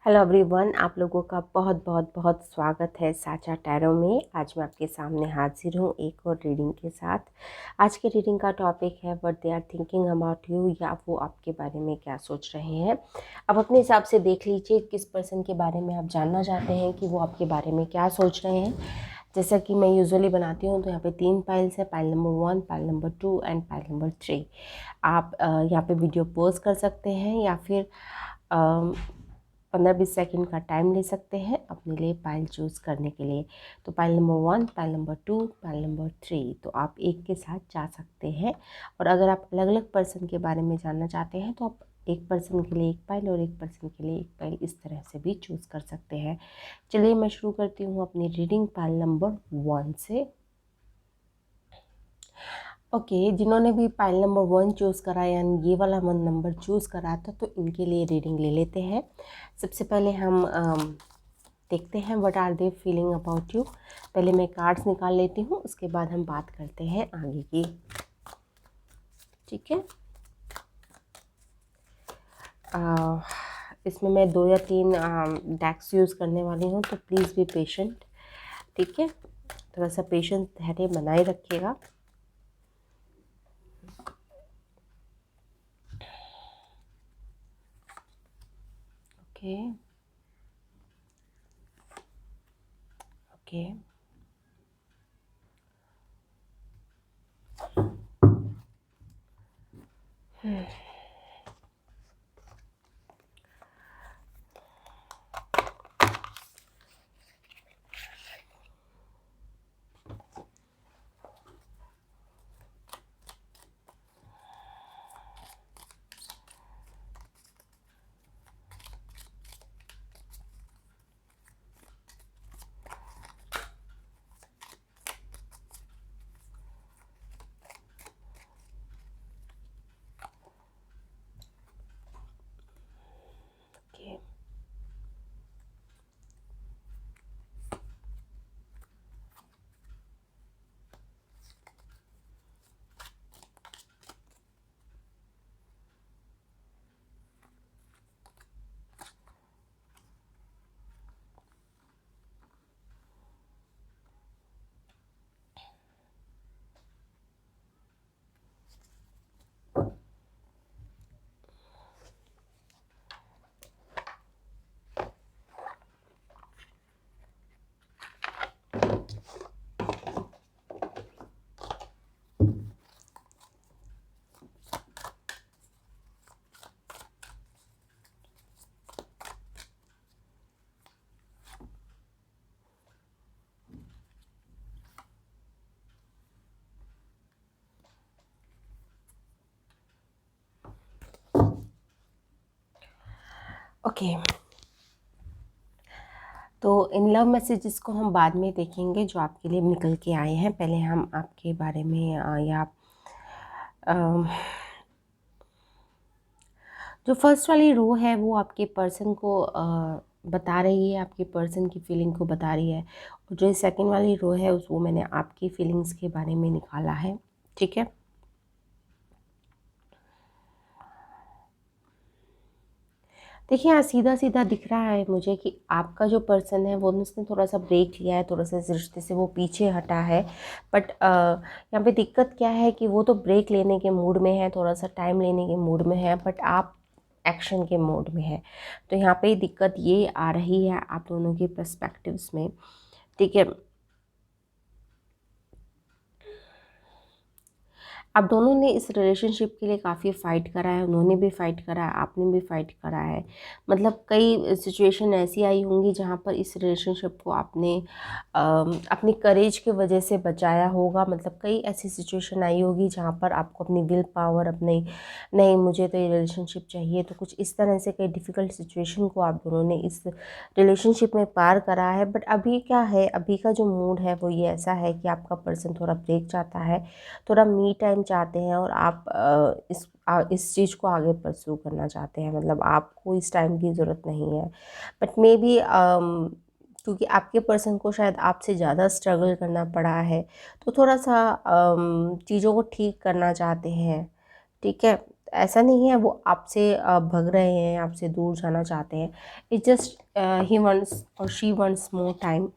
Hello everyone, आप लोगों का बहुत बहुत बहुत स्वागत है साचा टैरो में। आज मैं आपके सामने हाजिर हूँ एक और रीडिंग के साथ। आज के रीडिंग का टॉपिक है what they are thinking about you, या वो आपके बारे में क्या सोच रहे हैं। अब अपने हिसाब से देख लीजिए किस पर्सन के बारे में आप जानना चाहते हैं कि वो आपके बारे में क्या सोच रहे हैं। जैसा कि मैं यूजुअली बनाती हूँ तो यहाँ पे 3 पाइल्स है, pile number 1, pile number 2 and pile number 3। आप यहाँ पे वीडियो पॉज कर सकते हैं या फिर 15-20 सेकंड का टाइम ले सकते हैं अपने लिए पाइल चूज़ करने के लिए। तो pile number 1, pile number 2, pile number 3, तो आप एक के साथ जा सकते हैं। और अगर आप अलग अलग पर्सन के बारे में जानना चाहते हैं तो आप एक पर्सन के लिए एक पाइल और एक पर्सन के लिए एक पाइल इस तरह से भी चूज़ कर सकते हैं। चलिए मैं शुरू करती हूँ अपनी रीडिंग पाइल नंबर 1 से। ओके, जिन्होंने भी पाइल नंबर 1 चूज़ करा यानी ये वाला 1 नंबर चूज़ करा था तो इनके लिए रीडिंग ले लेते हैं। सबसे पहले हम देखते हैं what are they feeling about you. पहले मैं कार्ड्स निकाल लेती हूँ, उसके बाद हम बात करते हैं आगे की। ठीक है, इसमें मैं 2 या 3 डेक्स यूज़ करने वाली हूँ, तो प्लीज़ बी पेशेंट। ठीक है, थोड़ा सा पेशेंस धैर्य बनाए रखिएगा। Okay okay okay okay. तो इन लव मैसेजेस को हम बाद में देखेंगे जो आपके लिए निकल के आए हैं। पहले हम आपके बारे में या जो फर्स्ट वाली रो है वो आपके पर्सन को बता रही है, आपके पर्सन की फीलिंग को बता रही है। और जो सेकंड वाली रो है उस वो मैंने आपकी फीलिंग्स के बारे में निकाला है। ठीक है, देखिए यहाँ सीधा सीधा दिख रहा है मुझे कि आपका जो पर्सन है वो उसने थोड़ा सा ब्रेक लिया है, थोड़ा सा इस रिश्ते से वो पीछे हटा है। बट यहाँ पे दिक्कत क्या है कि वो तो ब्रेक लेने के मूड में है, थोड़ा सा टाइम लेने के मूड में है, बट आप एक्शन के मोड में है। तो यहाँ पे दिक्कत ये आ रही है आप दोनों के पर्सपेक्टिव्स में। ठीक है, आप दोनों ने इस रिलेशनशिप के लिए काफ़ी फ़ाइट करा है, उन्होंने भी फ़ाइट करा है, आपने भी फ़ाइट करा है। मतलब कई सिचुएशन ऐसी आई होंगी जहाँ पर इस रिलेशनशिप को आपने अपनी करेज की वजह से बचाया होगा। मतलब कई ऐसी सिचुएशन आई होगी जहाँ पर आपको अपनी विल पावर, अपने नहीं मुझे तो ये रिलेशनशिप चाहिए, तो कुछ इस तरह से कई डिफ़िकल्ट सिचुएशन को आप दोनों ने इस रिलेशनशिप में पार करा है। बट अभी क्या है, अभी का जो मूड है वो ये ऐसा है कि आपका पर्सन थोड़ा ब्रेक चाहता है, थोड़ा मी टाइम चाहते हैं, और आप इस चीज़ को आगे परस्यू करना चाहते हैं। मतलब आपको इस टाइम की ज़रूरत नहीं है, बट मे बी क्योंकि आपके पर्सन को शायद आपसे ज़्यादा स्ट्रगल करना पड़ा है तो थोड़ा सा चीज़ों को ठीक करना चाहते हैं। ठीक है, ऐसा नहीं है वो आपसे भग रहे हैं, आपसे दूर जाना चाहते हैं। इट जस्ट ही वांट्स और शी वांट्स मोर टाइम।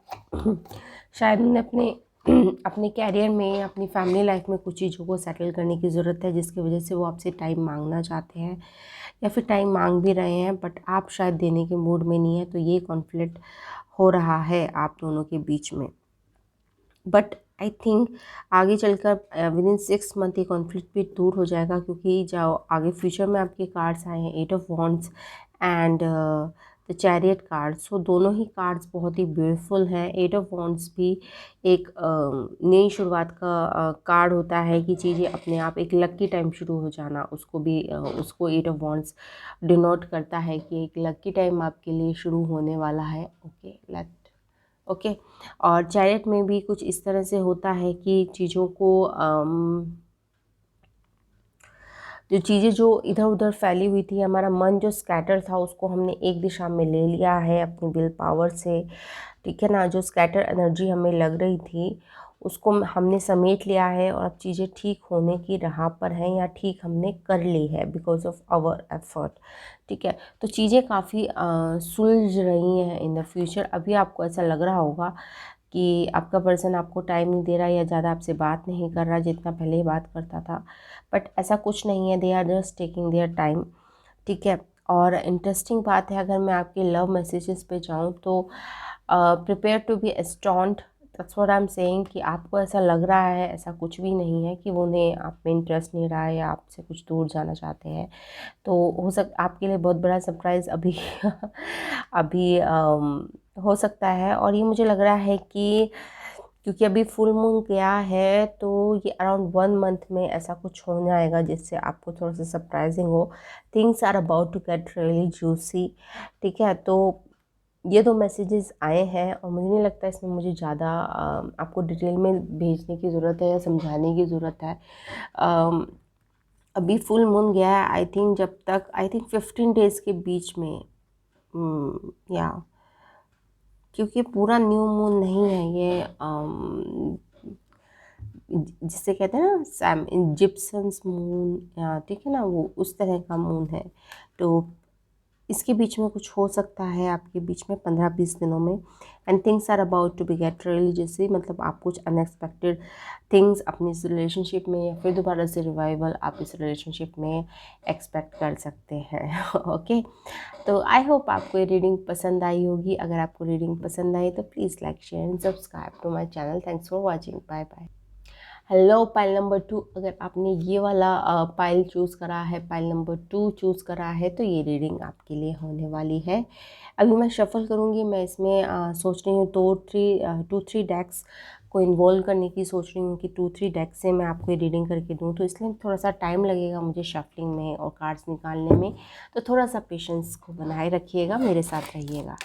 शायद उन्हें अपने अपने कैरियर में, अपनी फैमिली लाइफ में कुछ चीज़ों को सेटल करने की ज़रूरत है, जिसकी वजह से वो आपसे टाइम मांगना चाहते हैं या फिर टाइम मांग भी रहे हैं, बट आप शायद देने के मूड में नहीं है। तो ये कॉन्फ्लिक्ट हो रहा है आप दोनों के बीच में। बट आई थिंक आगे चलकर विद इन 6 मंथ ये कॉन्फ्लिक्ट भी दूर हो जाएगा, क्योंकि जो आगे फ्यूचर में आपके कार्ड्स आए हैं 8 of wands and the chariot card. So दोनों ही कार्ड्स बहुत ही ब्यूटीफुल हैं। 8 ऑफ वॉन्ड्स भी एक नई शुरुआत का कार्ड होता है कि चीज़ें अपने आप एक लकी टाइम शुरू हो जाना, उसको भी उसको 8 ऑफ वॉन्ड्स डिनोट करता है कि एक लकी टाइम आपके लिए शुरू होने वाला है। ओके। और चैरियट में भी कुछ इस तरह से होता है कि चीज़ों को जो चीज़ें जो इधर उधर फैली हुई थी, हमारा मन जो स्कैटर था उसको हमने एक दिशा में ले लिया है अपनी विल पावर से, ठीक है ना। जो स्कैटर एनर्जी हमें लग रही थी उसको हमने समेट लिया है और अब चीज़ें ठीक होने की राह पर हैं, या ठीक हमने कर ली है बिकॉज ऑफ आवर एफर्ट, ठीक है। तो चीज़ें काफ़ी सुलझ रही हैं इन द फ्यूचर। अभी आपको ऐसा लग रहा होगा कि आपका पर्सन आपको टाइम नहीं दे रहा या ज़्यादा आपसे बात नहीं कर रहा जितना पहले बात करता था, बट ऐसा कुछ नहीं है। They are just taking their time, ठीक है। और इंटरेस्टिंग बात है, अगर मैं आपके लव मैसेजेस पे जाऊँ तो prepare to be astound, that's what I am saying, कि आपको ऐसा लग रहा है, ऐसा कुछ भी नहीं है कि वो उन्हें आप में इंटरेस्ट नहीं रहा है या आपसे कुछ दूर जाना चाहते हैं। तो आपके लिए बहुत बड़ा सरप्राइज़ अभी अभी हो सकता है। और ये मुझे लग रहा है कि क्योंकि अभी फुल मून गया है तो ये अराउंड 1 मंथ में ऐसा कुछ हो जाएगा जिससे आपको थोड़ा सा सरप्राइजिंग हो। Things are about to get really juicy, ठीक है। तो ये 2 मैसेजेस आए हैं और मुझे नहीं लगता इसमें मुझे ज़्यादा आपको डिटेल में भेजने की ज़रूरत है या समझाने की ज़रूरत है। अम, अभी फुल मून गया है, आई थिंक जब तक, आई थिंक 15 डेज़ के बीच में, या क्योंकि पूरा न्यू मून नहीं है ये, जिसे कहते हैं ना सैम जिप्सन्स मून, या ठीक है ना, वो उस तरह का मून है। तो इसके बीच में कुछ हो सकता है आपके बीच में 15-20 दिनों में, and things are about to be get really जैसे, मतलब आप कुछ अनएक्सपेक्टेड थिंग्स अपनी इस रिलेशनशिप में या फिर दोबारा से रिवाइवल आप इस रिलेशनशिप में एक्सपेक्ट कर सकते हैं। ओके। तो आई होप आपको ये रीडिंग पसंद आई होगी। अगर आपको रीडिंग पसंद आई तो please like share and subscribe to my channel. Thanks for watching, bye bye. Hello pile number 2, अगर आपने ये वाला पाइल चूज़ करा है, पाइल नंबर 2 चूज़ करा है, तो ये रीडिंग आपके लिए होने वाली है। अभी मैं शफल करूँगी, मैं इसमें सोच रही हूँ 2-3 डेक्स को इन्वॉल्व करने की सोच रही हूँ कि 2-3 डेक से मैं आपको ये रीडिंग करके दूँ, तो इसलिए थोड़ा सा टाइम लगेगा मुझे शफलिंग में और कार्ड्स निकालने में। तो थोड़ा सा पेशेंस को बनाए रखिएगा, मेरे साथ रहिएगा।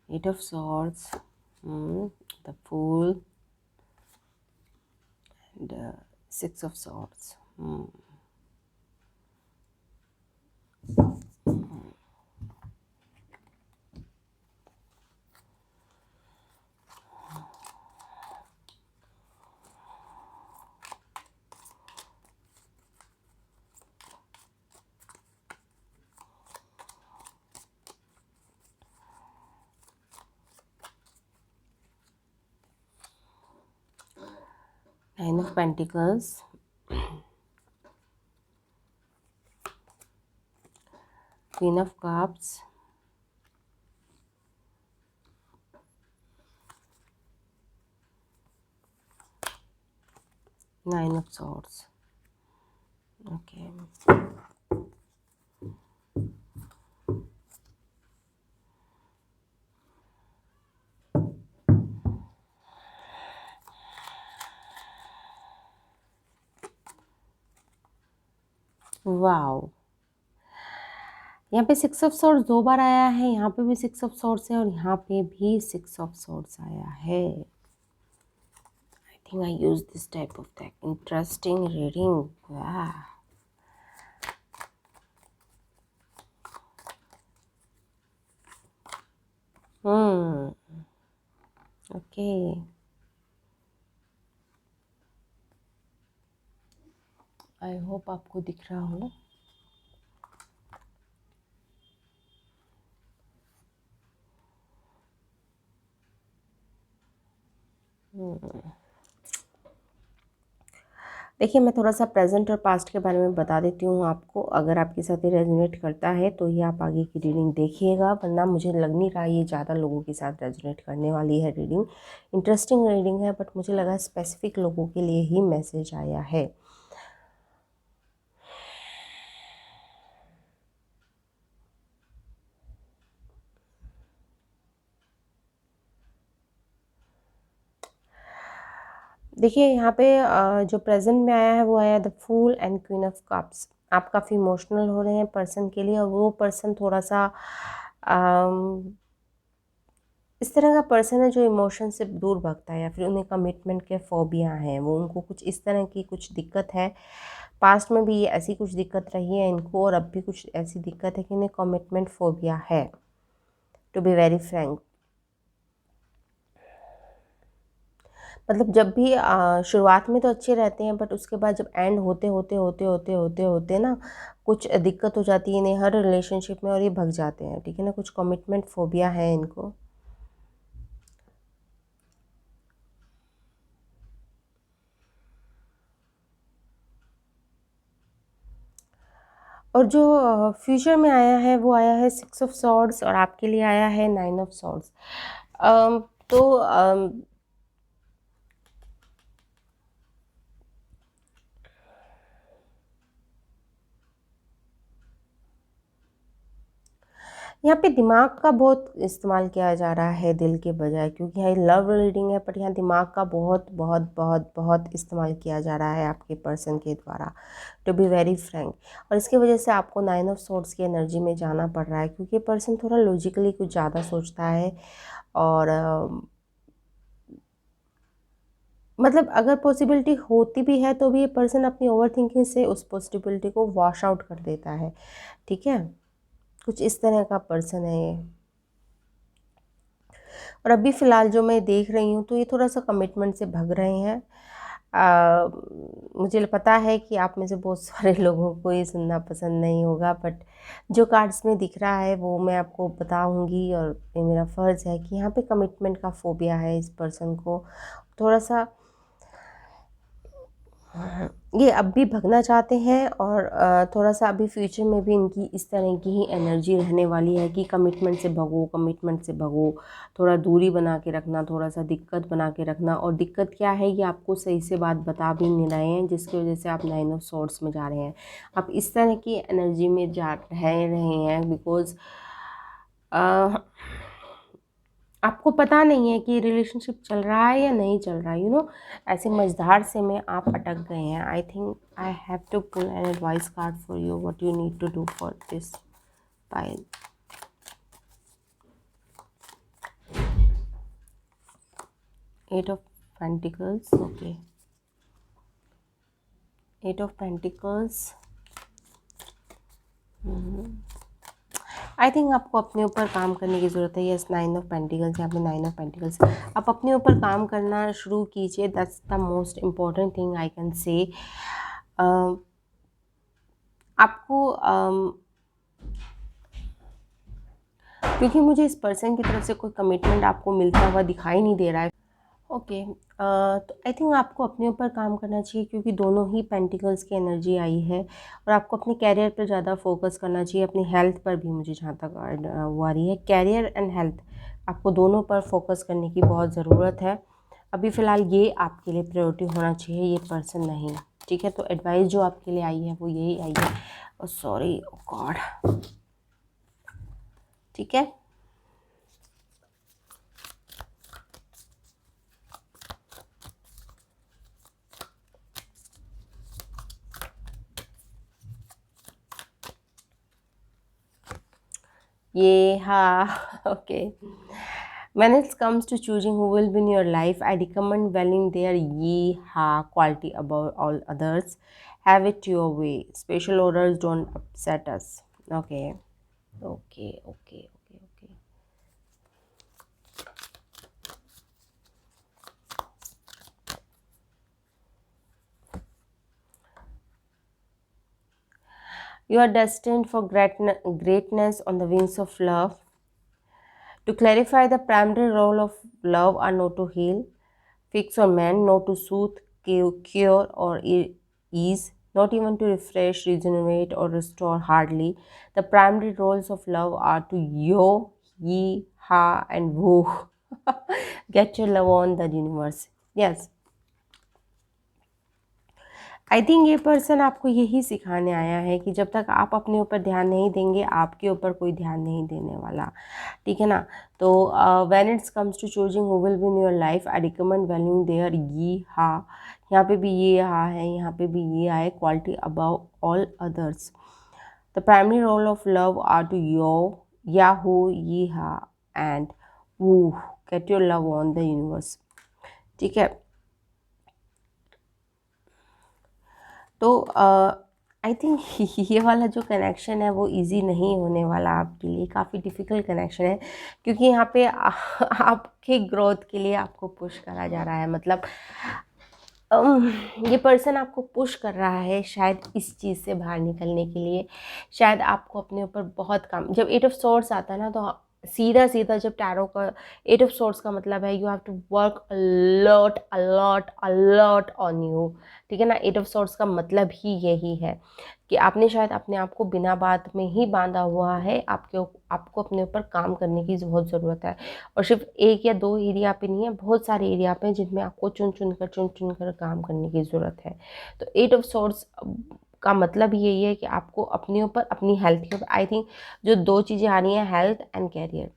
Eight of Swords, the Fool, and 6 of Swords. Nine of Pentacles, Queen of Cups, Nine of Swords. Okay. Wow, यहाँ पे 6 of Swords 2 बार आया है, यहाँ पे भी 6 of Swords है और यहाँ पे भी 6 of Swords आया है। आई think I use this type of deck. Interesting reading. Wow. Okay. I hope आपको दिख रहा हो. देखिए, मैं थोड़ा-सा प्रेज़ेंट और पास्ट के बारे में बता देती हूँ आपको. अगर आपके साथ ये रेज़ोनेट करता है तो ये आप आगे की रीडिंग देखिएगा, वरना मुझे लग नहीं रहा ये ज़्यादा लोगों के साथ रेज़ोनेट करने वाली है रीडिंग. इंटरेस्टिंग रीडिंग है, बट मुझे लगा स्पेसिफ़िक लोगों के लिए ही मैसेज आया है. देखिए, यहाँ पे जो प्रेज़ेंट में आया है वो आया the fool and queen of cups. आप काफ़ी इमोशनल हो रहे हैं पर्सन के लिए, और वो पर्सन थोड़ा-सा इस तरह का पर्सन है जो इमोशन से दूर भागता है, या फिर उन्हें कमिटमेंट के फ़ोबिया हैं. वो उनको कुछ इस तरह की कुछ दिक्कत है. पास्ट में भी ये ऐसी कुछ दिक्कत रही है इनको, और अब भी कुछ ऐसी दिक्कत है कि इन्हें कमिटमेंट फ़ोबिया है, टू बी वेरी फ्रैंक. मतलब जब भी शुरुआत में तो अच्छे रहते हैं, बट उसके बाद जब एंड होते ना कुछ दिक्कत हो जाती है इन्हें हर रिलेशनशिप में, और ये भग जाते हैं. ठीक है ना, कुछ कमिटमेंट फ़ोबिया है इनको. और जो फ्यूचर में आया है वो आया है 6 ऑफ सॉर्ड्स, और आपके लिए आया है 9 ऑफ सॉर्ड्स. तो यहाँ पे दिमाग का बहुत इस्तेमाल किया जा रहा है दिल के बजाय, क्योंकि यहाँ लव रीडिंग है, बट यहाँ दिमाग का बहुत बहुत बहुत बहुत इस्तेमाल किया जा रहा है आपके पर्सन के द्वारा, टू बी वेरी फ्रैंक. और इसकी वजह से आपको 9 ऑफ सोर्ड्स की एनर्जी में जाना पड़ रहा है, क्योंकि पर्सन थोड़ा लॉजिकली कुछ ज़्यादा सोचता है. और मतलब अगर पॉसिबिलिटी होती भी है तो भी ये पर्सन अपनी ओवर थिंकिंग से उस पॉसिबिलिटी को वॉश आउट कर देता है. ठीक है, कुछ इस तरह का पर्सन है ये. और अभी फ़िलहाल जो मैं देख रही हूँ तो ये थोड़ा-सा कमिटमेंट से भग रहे हैं. मुझे पता है कि आप में से बहुत सारे लोगों को ये सुनना पसंद नहीं होगा, बट जो कार्ड्स में दिख रहा है वो मैं आपको बताऊँगी, और ये मेरा फ़र्ज़ है कि यहाँ पे कमिटमेंट का फ़ोबिया है इस पर्सन को. थोड़ा-सा ये अब भी भगना चाहते हैं, और थोड़ा-सा अभी फ्यूचर में भी इनकी इस तरह की ही एनर्जी रहने वाली है कि कमिटमेंट से भगो, कमिटमेंट से भगो. थोड़ा दूरी बना के रखना, थोड़ा-सा दिक्कत बना के रखना. और दिक्कत क्या है, ये आपको सही से बात बता भी नहीं रहे हैं, जिसकी वजह से आप 9 ऑफ सॉर्ड्स में जा रहे हैं. आप इस तरह की एनर्जी में जा रहे हैं बिकॉज़ आपको पता नहीं है कि रिलेशनशिप चल रहा है या नहीं चल रहा है, ऐसे मझधार से में आप अटक गए हैं. I think I have to pull an advice card for you, what you need to do for this pile. 8 of pentacles. Okay, 8 of pentacles. I think आपको अपने ऊपर काम करने की ज़रूरत है. यस, 9 ऑफ पेंटिकल्स, यहाँ पे 9 ऑफ पेंटिकल्स. आप अपने ऊपर काम करना शुरू कीजिए. That's the most important thing I can say. आपको क्योंकि मुझे इस पर्सन की तरफ से कोई कमिटमेंट आपको मिलता हुआ दिखाई नहीं दे रहा है. ओके, तो आई थिंक आपको अपने ऊपर काम करना चाहिए, क्योंकि दोनों ही पेंटिकल्स की एनर्जी आई है. और आपको अपने कैरियर पर ज़्यादा फोकस करना चाहिए, अपनी हेल्थ पर भी. मुझे जहाँ तक वो आ रही है, कैरियर एंड हेल्थ, आपको दोनों पर फोकस करने की बहुत ज़रूरत है. अभी फ़िलहाल ये आपके लिए प्रायोरिटी होना चाहिए, ये पर्सन नहीं. ठीक है, तो एडवाइस जो आपके लिए आई है वो यही आई है. Sorry God. ठीक है, ये हाँ. Okay, When it comes to choosing who will be in your life, I recommend valuing their ye ha quality above all others. Have it your way. Special orders don't upset us. Okay. Okay, okay, okay, okay. You are destined for greatness on the wings of love. To clarify, the primary role of love are not to heal, fix or mend, not to soothe, cure or ease, not even to refresh, regenerate or restore hardly. The primary roles of love are to yo, ye, ha and woo. Get your love on the universe. Yes. I think ये person आपको यही सिखाने आया है कि जब तक आप अपने ऊपर ध्यान नहीं देंगे, आपके ऊपर कोई ध्यान नहीं देने वाला, ठीक है ना। तो when it's comes to choosing who will be in your life, I recommend valuing their ये हा, यहाँ पे भी ये हा है, यहाँ पे भी ये हा है, quality above all others. The primary role of love are to यो या हो ये हा एंड वू, get your love on the universe, ठीक है। तो आई थिंक ये वाला जो कनेक्शन है वो इजी नहीं होने वाला आपके लिए, काफ़ी डिफ़िकल्ट कनेक्शन है, क्योंकि यहाँ पे आपके ग्रोथ के लिए आपको पुश करा जा रहा है। मतलब ये पर्सन आपको पुश कर रहा है शायद इस चीज़ से बाहर निकलने के लिए। शायद आपको अपने ऊपर बहुत काम, जब 8 ऑफ सोर्ड्स आता है ना, तो सीधा सीधा जब टैरो का 8 ऑफ सोर्ड्स का मतलब है you have to work a lot a lot a lot on you, ठीक है ना। 8 ऑफ सोर्ड्स का मतलब ही यही है कि आपने शायद अपने आप को बिना बात में ही बांधा हुआ है। आपको अपने ऊपर काम करने की बहुत ज़रूरत है, और सिर्फ एक या दो एरिया पे नहीं है, बहुत सारे एरिया पे जिनमें आपको चुन चुन कर काम करने की ज़रूरत है। तो 8 ऑफ सोर्ड्स का मतलब यही है कि आपको अपने ऊपर, अपनी हेल्थ के ऊपर, आई थिंक जो दो चीज़ें आ रही हैं, health and career.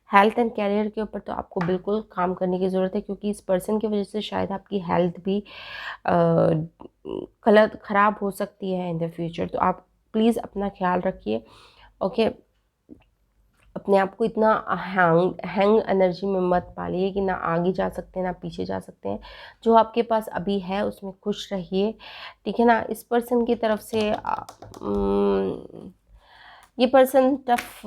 Health and career के ऊपर तो आपको बिल्कुल काम करने की ज़रूरत है, क्योंकि इस पर्सन की वजह से शायद आपकी हेल्थ भी गलत ख़राब हो सकती है इन द फ्यूचर। तो आप प्लीज़ अपना ख्याल रखिए, ओके। अपने आप को इतना हैंग एनर्जी में मत पालिए कि ना आगे जा सकते हैं ना पीछे जा सकते हैं। जो आपके पास अभी है उसमें खुश रहिए, ठीक है ना। इस पर्सन की तरफ से ये पर्सन टफ,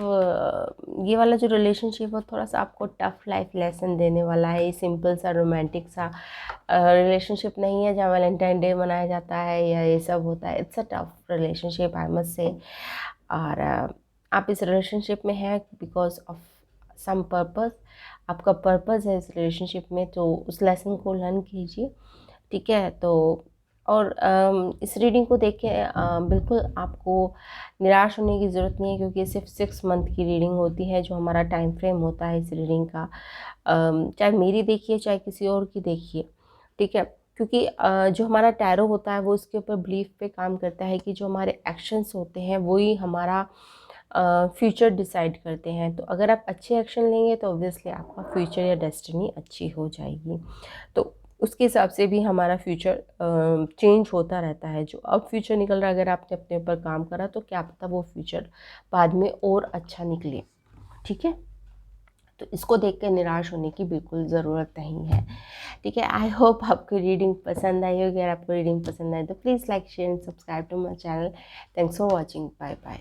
ये वाला जो रिलेशनशिप है थोड़ा सा आपको टफ लाइफ लेसन देने वाला है। ये सिंपल सा रोमांटिक सा रिलेशनशिप नहीं है जहाँ वैलेंटाइन डे मनाया जाता है या ये सब होता है। It's a tough relationship, I must say. और आप इस रिलेशनशिप में हैं बिकॉज ऑफ सम पर्पस, आपका पर्पस है इस रिलेशनशिप में, तो उस लेसन को लर्न कीजिए, ठीक है। तो और इस रीडिंग को देख के बिल्कुल आपको निराश होने की ज़रूरत नहीं है, क्योंकि सिर्फ 6 मंथ की रीडिंग होती है जो हमारा टाइम फ्रेम होता है इस रीडिंग का। चाहे मेरी देखिए चाहे किसी और की देखिए, ठीक है। क्योंकि जो हमारा टैरो होता है वो इसके ऊपर बिलीफ पे काम करता है कि जो हमारे एक्शंस होते हैं वही हमारा फ्यूचर डिसाइड करते हैं। तो अगर आप अच्छे एक्शन लेंगे तो ऑब्वियसली आपका फ्यूचर या डेस्टिनी अच्छी हो जाएगी। तो उसके हिसाब से भी हमारा फ्यूचर चेंज होता रहता है। जो अब फ्यूचर निकल रहा है, अगर आपने अपने ऊपर काम करा तो क्या पता वो फ्यूचर बाद में और अच्छा निकले, ठीक है। तो इसको देख कर निराश होने की बिल्कुल ज़रूरत नहीं है, ठीक है। आई होप आपको रीडिंग पसंद आई होगी। अगर आपको रीडिंग पसंद आई तो please like share and subscribe to my channel. Thanks for watching, bye bye.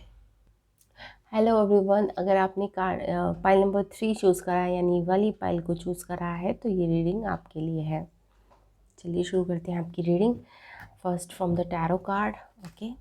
Hello everyone, अगर आपने पाइल नंबर 3 चूज़ करा है, यानी वाली पाइल को चूज़ करा है, तो ये रीडिंग आपके लिए है। चलिए शुरू करते हैं आपकी reading. First from the tarot card, okay.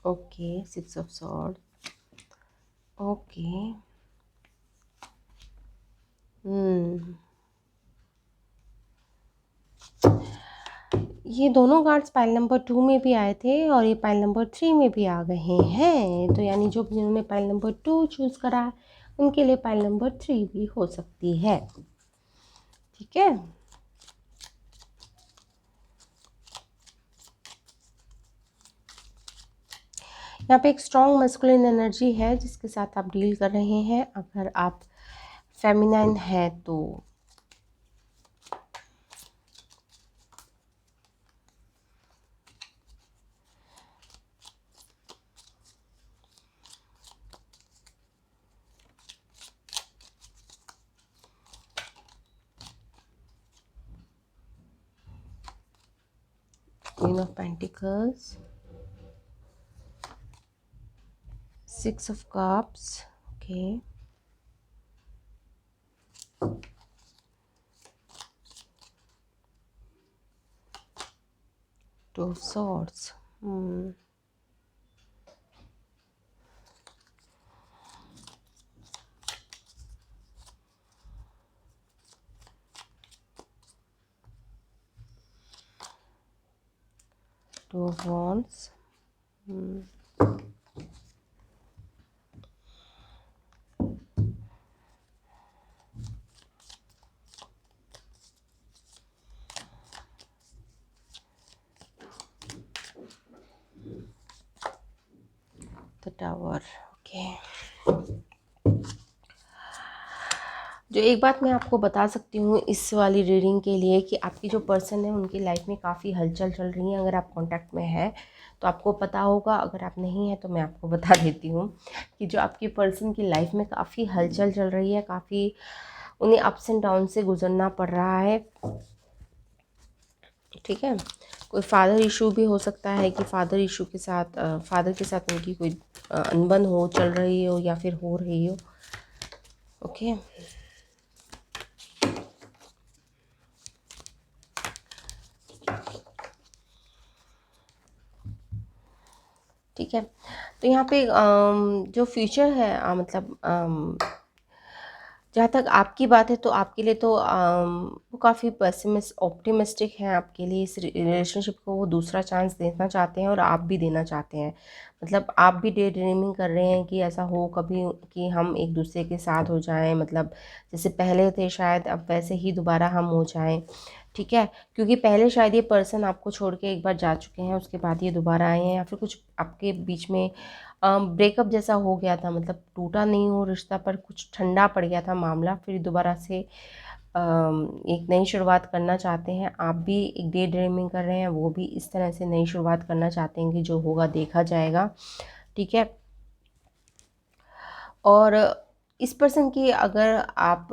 Okay, 6 of sword, okay. ये दोनों कार्ड्स पाइल नंबर 2 में भी आए थे और ये पाइल नंबर 3 में भी आ गए हैं। तो यानी जो जिन्होंने पाइल नंबर 2 चूज़ करा उनके लिए पाइल नंबर 3 भी हो सकती है। ठीक है, यहाँ पे एक स्ट्रॉन्ग मस्कुलिन एनर्जी है जिसके साथ आप डील कर रहे हैं। अगर आप फेमिनाइन है तो queen of pentacles, 6 of cups, okay, 2 of swords, Two of wands, the tower, okay। जो एक बात मैं आपको बता सकती हूँ इस वाली रीडिंग के लिए कि आपकी जो पर्सन है उनकी लाइफ में काफ़ी हलचल चल रही है। अगर आप कांटेक्ट में हैं तो आपको पता होगा, अगर आप नहीं हैं तो मैं आपको बता देती हूँ कि जो आपकी पर्सन की लाइफ में काफ़ी हलचल चल रही है, काफ़ी उन्हें अप्स एंड डाउन से गुजरना पड़ रहा है। ठीक है, कोई फादर इशू भी हो सकता है कि फादर इशू के साथ फादर के साथ उनकी कोई अनबन हो, चल रही हो या फिर हो रही हो। ओके, ठीक है। तो यहाँ पे जो फ्यूचर है मतलब जहाँ तक आपकी बात है तो आपके लिए तो वो काफ़ी ऑप्टिमिस्टिक हैं आपके लिए। इस रिलेशनशिप को वो दूसरा चांस देना चाहते हैं और आप भी देना चाहते हैं। मतलब आप भी डे ड्रीमिंग कर रहे हैं कि ऐसा हो कभी कि हम एक दूसरे के साथ हो जाएं, मतलब जैसे पहले थे शायद अब वैसे ही दोबारा हम हो जाएं। ठीक है, क्योंकि पहले शायद ये पर्सन आपको छोड़ के एक बार जा चुके हैं, उसके बाद ये दोबारा आए हैं, या फिर कुछ आपके बीच में ब्रेकअप जैसा हो गया था। मतलब टूटा नहीं हो रिश्ता पर कुछ ठंडा पड़ गया था मामला, फिर दोबारा से एक नई शुरुआत करना चाहते हैं। आप भी एक डे ड्रीमिंग कर रहे हैं, वो भी इस तरह से नई शुरुआत करना चाहते हैं कि जो होगा देखा जाएगा। ठीक है, और इस पर्सन की अगर आप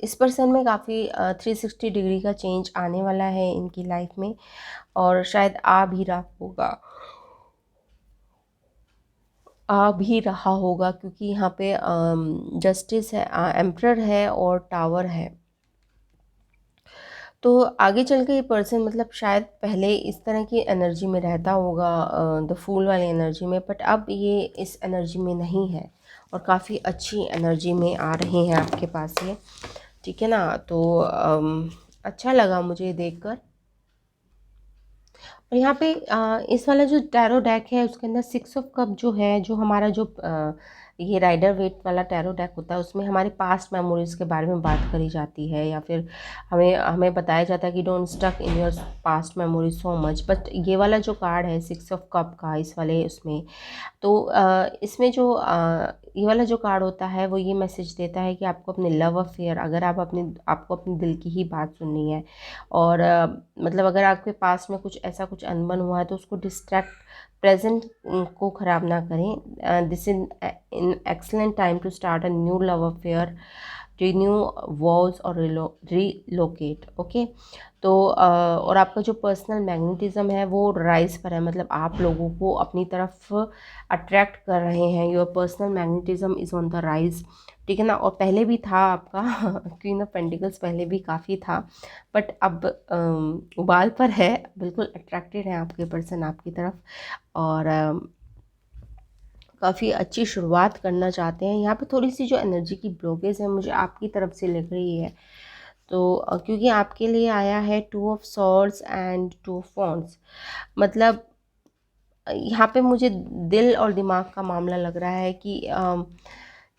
इस पर्सन में काफ़ी 360 डिग्री का चेंज आने वाला है इनकी लाइफ में, और शायद आ भी रहा होगा क्योंकि यहाँ पे जस्टिस है, एम्परर है और टावर है। तो आगे चल के ये पर्सन मतलब शायद पहले इस तरह की एनर्जी में रहता होगा, द फूल वाली एनर्जी में, बट अब ये इस एनर्जी में नहीं है और काफ़ी अच्छी एनर्जी में आ रहे हैं आपके पास ये। ठीक है ना, तो अच्छा लगा मुझे देखकर। और यहाँ पे इस वाला जो टैरो डेक है उसके अंदर 6 ऑफ कप जो है, जो हमारा जो ये राइडर वेट वाला टैरो डेक होता है उसमें हमारी पास्ट मेमोरीज के बारे में बात करी जाती है, या फिर हमें हमें बताया जाता है कि don't stuck in your past memories so much. But ये वाला जो कार्ड है 6 ऑफ कप का इस वाले उसमें, तो इसमें जो ये वाला जो कार्ड होता है वो ये मैसेज देता है कि आपको अपने लव अफेयर, अगर आपको अपने दिल की ही बात सुननी है, और मतलब अगर आपके पास में कुछ ऐसा कुछ अनबन हुआ है तो उसको डिस्ट्रैक्ट प्रेजेंट को ख़राब ना करें। This in excellent time to start a new love affair, renew vows और रीलोकेट। ओके, तो और आपका जो पर्सनल मैग्नेटिज्म है वो राइज पर है, मतलब आप लोगों को अपनी तरफ अट्रैक्ट कर रहे हैं। Your personal magnetism is on the rise. ठीक है ना, और पहले भी था आपका क्वीन ऑफ पेंटिकल्स पहले भी काफ़ी था, बट अब उबाल पर है, बिल्कुल अट्रैक्टेड है आपके पर्सन आपकी तरफ, और काफ़ी अच्छी शुरुआत करना चाहते हैं। यहाँ पे थोड़ी सी जो एनर्जी की ब्लॉकेज है मुझे आपकी तरफ से लग रही है, तो क्योंकि आपके लिए आया है 2 of swords and 2 of wands, मतलब यहाँ पे मुझे दिल और दिमाग का मामला लग रहा है कि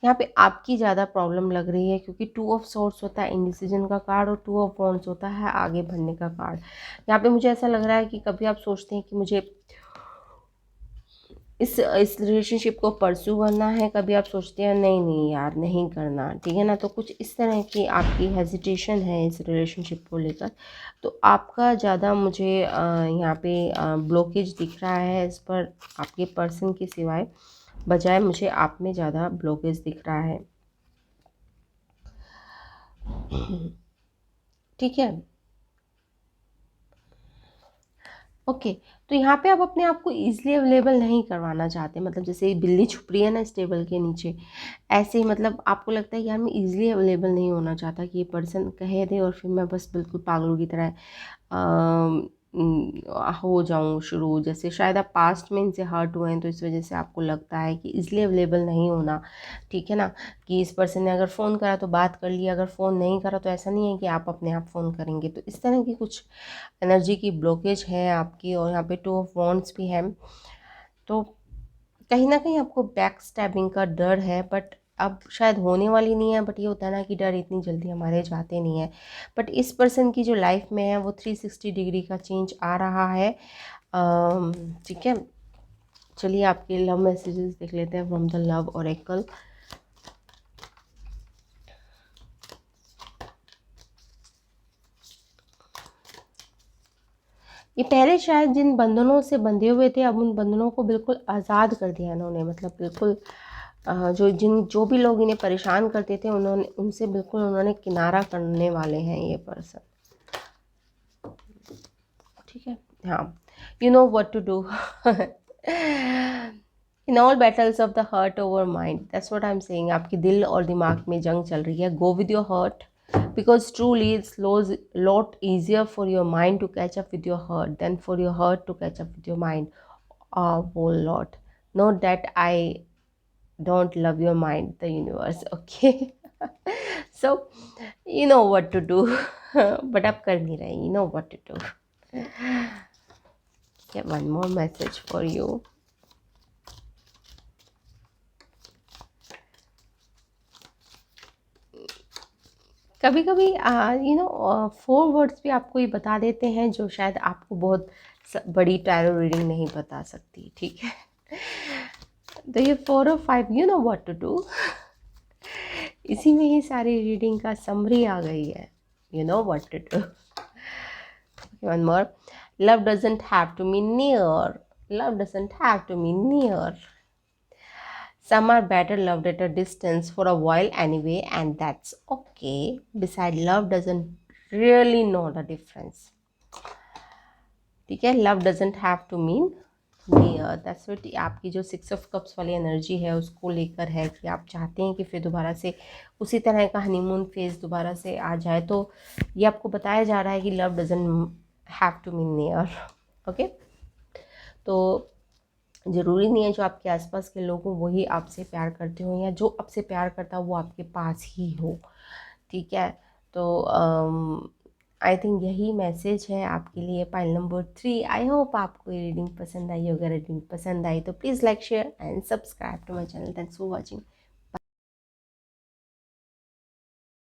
यहाँ पे आपकी ज़्यादा प्रॉब्लम लग रही है, क्योंकि 2 ऑफ सोर्ड्स होता है इंडिसीजन का कार्ड और 2 ऑफ वॉन्ड्स होता है आगे बढ़ने का कार्ड। यहाँ पे मुझे ऐसा लग रहा है कि कभी आप सोचते हैं कि मुझे इस रिलेशनशिप को परस्यू करना है, कभी आप सोचते हैं नहीं नहीं यार नहीं करना, ठीक है ना। तो कुछ इस तरह की आपकी हेजिटेशन है इस रिलेशनशिप को लेकर। तो आपका ज़्यादा मुझे यहाँ पे ब्लॉकेज दिख रहा है इस पर, आपके पर्सन के सिवाय बजाय मुझे आप में ज़्यादा ब्लॉकेज दिख रहा है, ठीक है। ओके, तो यहाँ पे आप अपने आप को ईज़िली अवेलेबल नहीं करवाना चाहते, मतलब जैसे ये बिल्ली छुप रही है ना इस टेबल के नीचे, ऐसे ही मतलब आपको लगता है कि यार मैं ईज़िली अवेलेबल नहीं होना चाहता कि ये पर्सन कह दे और फिर मैं बस बिल्कुल पागलों की तरह हो जाऊं शुरू। जैसे शायद आप पास्ट में इनसे हर्ट हुए हैं, तो इस वजह से आपको लगता है कि ईज़िली अवेलेबल नहीं होना, ठीक है ना। कि इस पर्सन ने अगर फ़ोन करा तो बात कर लिया, अगर फ़ोन नहीं करा तो ऐसा नहीं है कि आप अपने आप फ़ोन करेंगे। तो इस तरह की कुछ एनर्जी की ब्लॉकेज है आपकी, और यहाँ पे 2 ऑफ वॉन्ड्स भी है। तो कहीं ना कहीं आपको बैक स्टैबिंग का डर है, बट अब शायद होने वाली नहीं है। बट ये होता है ना कि डर इतनी जल्दी हमारे जाते नहीं है। बट इस पर्सन की जो लाइफ में है वो 360 डिग्री का चेंज आ रहा है, ठीक है। चलिए आपके लव मैसेजेस देख लेते हैं फ्रॉम द लव ओरेकल। ये पहले शायद जिन बंधनों से बंधे हुए थे, अब उन बंधनों को बिल्कुल आज़ाद कर दिया इन्होंने, मतलब बिल्कुल जो भी लोग इन्हें परेशान करते थे उन्होंने उनसे बिल्कुल उन्होंने किनारा करने वाले हैं ये पर्सन, ठीक है। हाँ, you know what to do in all battles of the heart over mind, that's what I am saying. आपके दिल और दिमाग में जंग चल रही है। Go with your heart, because truly it's lot easier for your mind to catch up with your heart than for your heart to catch up with your mind a whole lot. Not that I don't love your mind, the universe, okay. So you know what to do but आप कर नहीं रहे, you know what to do. Get one more message for you. कभी कभी you know 4 words भी आपको ये बता देते हैं जो शायद आपको बहुत बड़ी टैरो रीडिंग नहीं बता सकती, ठीक है। तो ये 4 और 5, you know what to do, इसी में ही सारी रीडिंग का समरी आ गई है। You know what to do. One more, love doesn't have to mean near, love doesn't have to mean near, some are better loved at a distance for a while anyway, and that's okay. Besides, love doesn't really know the difference, ठीक है। Love doesn't have to mean near, that's what आपकी जो 6 of cups वाली energy है उसको लेकर है कि आप चाहते हैं कि फिर दोबारा से उसी तरह का हनीमून फेज दोबारा से आ जाए। तो ये आपको बताया जा रहा है कि love doesn't have to mean near, okay. तो ज़रूरी नहीं है जो आपके आसपास के लोग हों वही आपसे प्यार करते हो, या जो आपसे प्यार करता हो वो आपके पास ही हो, ठीक है। तो आई थिंक यही मैसेज है आपके लिए पाइल नंबर 3। आई होप आपको ये रीडिंग पसंद आई। अगर रीडिंग पसंद आई तो please like share and subscribe to my channel. Thanks for watching.